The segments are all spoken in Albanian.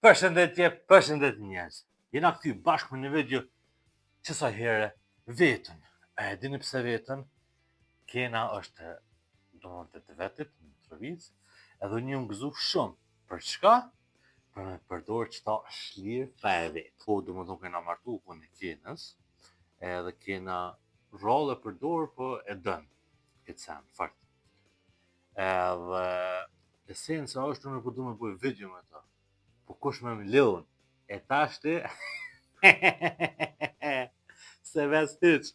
Përshëndetje njerëz. Jena këty bashkë me një video qësa herë vetën. E dini pse vetën? Kena është domethënë të vetit në tërviz, edhe një më gëzu shumë. Për çka? Për me përdorë qëta shlirë pa e vetë. Po domethënë kena martu ku në kenës, edhe kena rolle përdorë, po e dënë këtë sen, fakt. Edhe esenca është unë po du me bëj video me ta. Po kush me mlon? E tashti se ves hyç.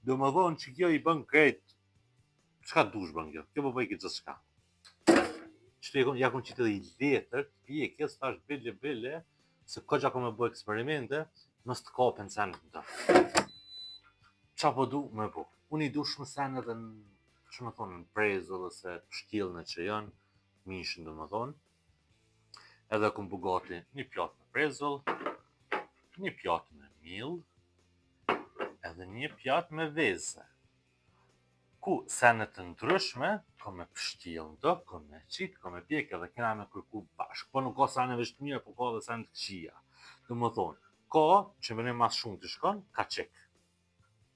Do më thonë që kjo i bën krejt. Çka dush bën kjo? Kjo po bëj këtë çka. Çto ja kon qitë i letër, pjekjes tash bile se koxa ko me bëj eksperimente, mos të kapen sen këta. Qa po du me po? Unë i dush më sen edhe në, që më thonë, në prezo dhe se pështjellën që janë, mishën do më thonë. Edhe kom bugati një pjatë me prezull, një pjatë me mill, edhe një pjatë me vezë. Ku senet të ndryshme, ka me pështjellë ndo, ka me qitë, ka me pjekë, edhe kena me kërku bashkë. Po nuk ka seneve shtmira, po ka dhe senet këqia. Do më thonë, ka që më ne mas shumë të shkon, kaçik,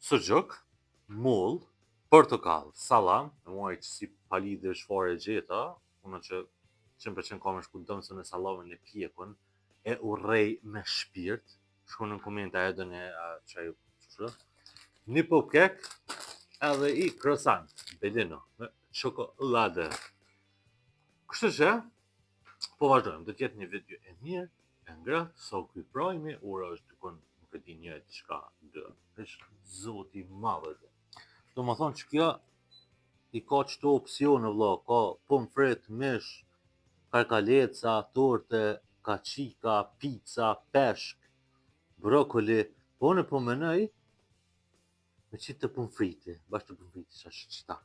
suxhuk, mull, portokall, salam, e muaj që si palidhe shfare gjeta, unë që 100% ka me shku dëmë se në salamën e pjekun, e urrej me shpirt, shku në komente e dënë që ju që, një po kek, edhe i croissant, bedino, me çokoladë. Kështu që, po vazhdojmë, do t'jetë një video e mirë, e ngratë, sa kuj prajmi, ura është dykon nuk e di një e qka dë, është zoti madhe dhe. Do më thonë që kjo, i ka qëto opcione vlla, ka pomfret, mish, karkaleca, torte, kaçika, pizza, peshk, brokoli, po në po menoj me qitë të pomfriti, bashkë të pomfriti që është qëta.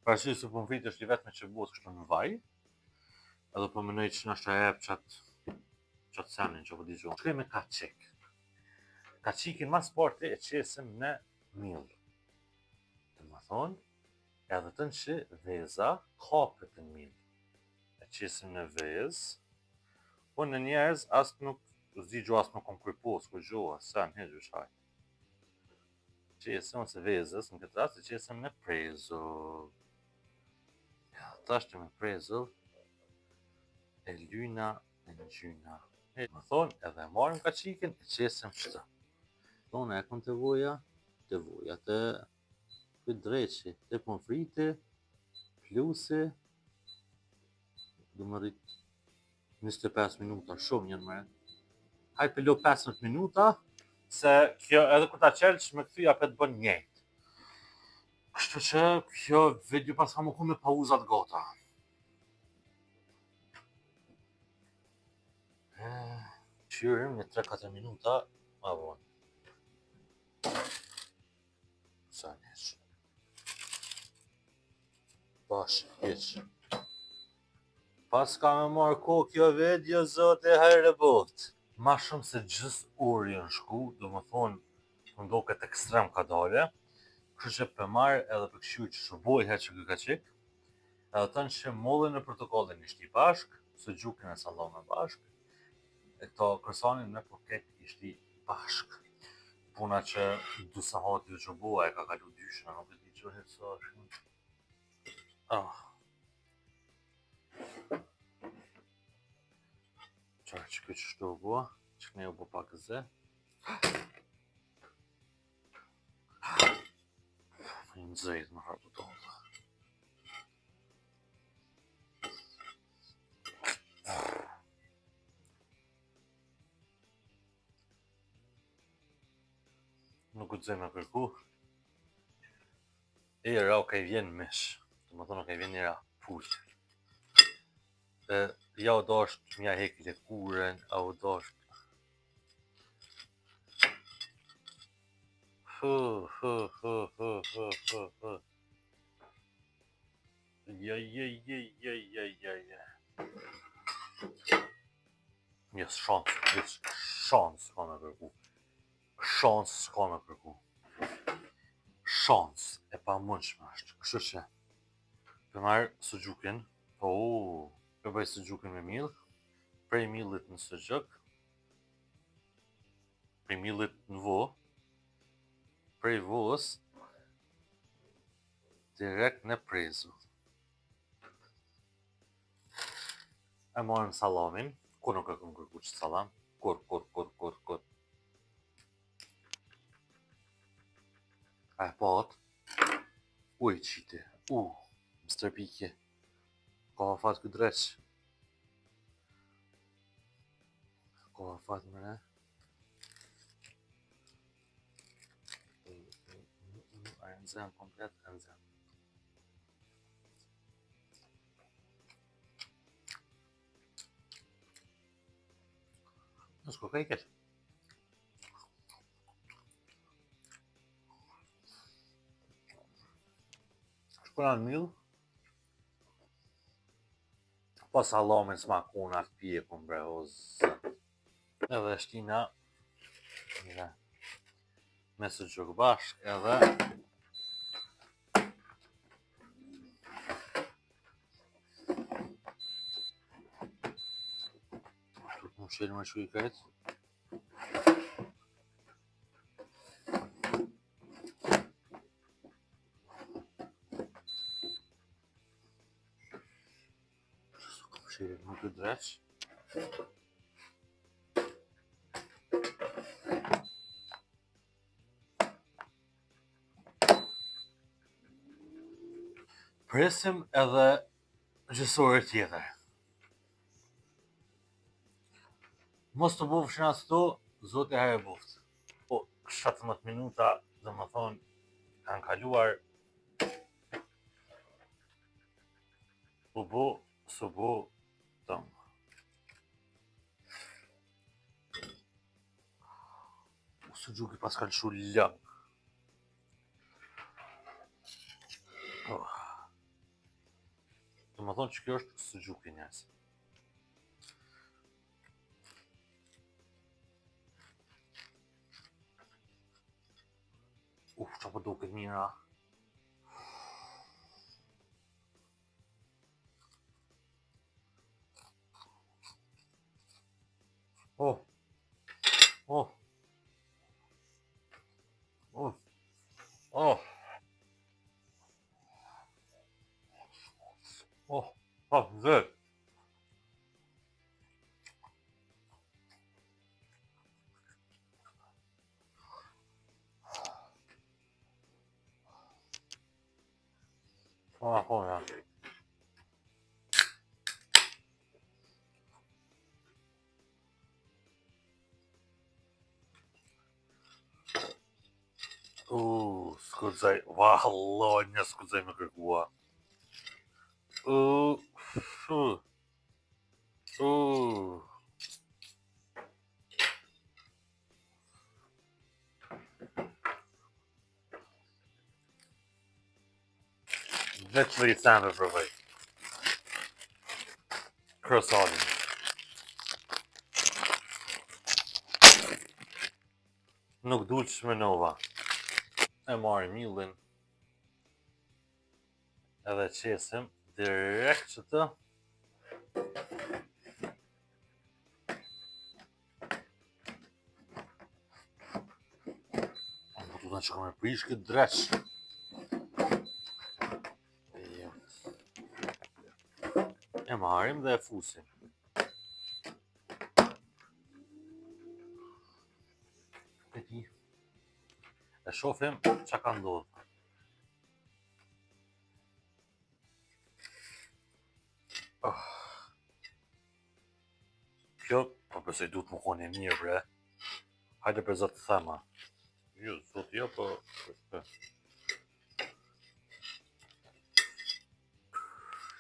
Parësy se pomfriti është i vetë me që bëhet kështu në vaj, edhe po menoj që nështë a jep qatë senin që po digjon. Shkoj me kaçik. Kaçikin mas parti e qesim në mill. Të më thonë, edhe të në që veza kapët në mill. Qesim në vez, po në njerëz asë nuk zdigjo asë nuk kom kërpos, ku gjoha, sen, hegjë shaj. Qesim ose vezës, në këtë rast, qesim në prezo. Ja, tashtë me prezo, e lyna, e në gjyna. Më thonë, edhe marim kaçikin, e qesim qëta. Thonë, e kom të voja, të këtë dreqi, të pomfriti, plusi, du më rrit 25 minuta, shumë njën mëre. Hajt pëllo 15 minuta, se kjo edhe kur ta qelç me këthy apet bën njejt. Kështu që kjo video pas ka më ku me pauzat gota. Qyrim një 3-4 minuta, ma vonë. Sa njësh. Bash, heq. Pas ka me marrë ko kjo video, zote herë botë. Ma shumë se gjës orë jënë shku, do më thonë, më ndo këtë ekstrem ka dale, kështë që për marrë edhe për këshu që shuboj heqë që kaçik, edhe të në që mollin e protokollin ishti bashkë, së gjukin e salame bashkë, e këto kërsanin me poket ishti bashkë. Puna që du sa hati u gjuboha e ka kalu dyshën, nuk e di që hetë sa është. Qarë që këtë qështu u bua, që këne u bu pak zë. Më një zëjtë më harë të tonë. Nuk u të zëjtë me kërku. E ra u ka i vjen mish. Të më thonë u ka i vjen një ra pujtë. Ja u dasht mja hek lekuren, a u dasht. Jes shans ka me kërku. Shans s'ka me kërku. Shans e pa mundshme është. Kështu që për marrë suxhukin, për bëj suxhukin me mill, prej millit në sucuk, prej millit në vo, prej vos direkt në prezu. E marrim sallamin, kur nuk e kam kërkuar sallam, kur. E pat, qite, më stërpike, ka fat këtë dreq, ka fat më ne, a e nëzën komplet, e nëzën. Nësë ko ka i keq. Shkona në mill, pa sallamin s'makon atë pjekun bre, o zë. Edhe shtina, me sucuk bashk, edhe më shirë me shu i krejt. Më shirë me këtë dreq. Presim edhe gjysore tjetër. Mos të bofshin as to, zoti ha e boft. 17 minuta, dhe më thonë, kanë kaluar, s'u bo, tëmë. Sucuki pas kanë shu lang. Dhe më thonë që kjo është sucuki njës. Që po duket mira. Zë. Ja. Skudzaj, valloj, një skudzaj me kërkua. Veç me i sandë provoj. Krosadin. Nuk dul që me nova. E marrim millin. Edhe qesim direkt që të. Po du të që kam e prish këtë dreq. E marrim dhe e fusim. E shofim që ka ndodhë. Kjo, po pëse du të më kone mirë, bre. Hajde për zotë të thema. Jo, zotë jo, po...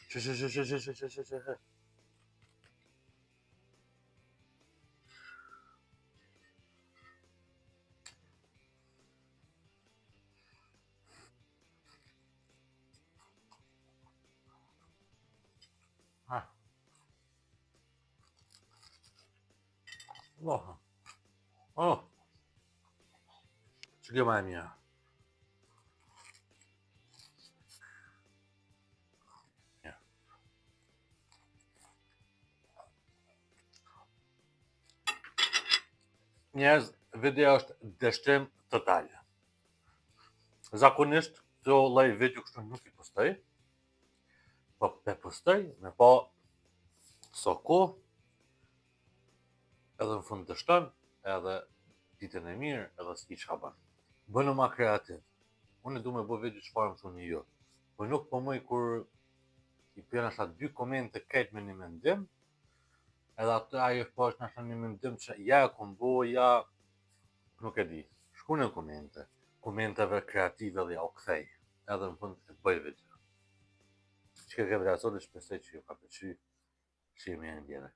Që. Që kjo ma e mija. Njerëz, video është dështim total. Zakonisht këto lloj video kështu nuk i postoj, po pe postoj me pa so kohë, edhe në fund të shton, edhe ditën e mirë, edhe s'ki çka bën. Bënu ma kreativ. Unë du me bë video çfarë më thoni ju. Po nuk po mëj kur i pjen asha 2 komente krejt me një mendim, edhe atë ajo poshtë na thon një mendim që ja e kom bo, ja nuk e di. Shkuni në komente. Komenteve kreative dhe ja u kthej. Edhe në fund të bëj video. Që ke vlerësoni, shpresoj që ju ka pëlqyer. Shihemi në tjetër.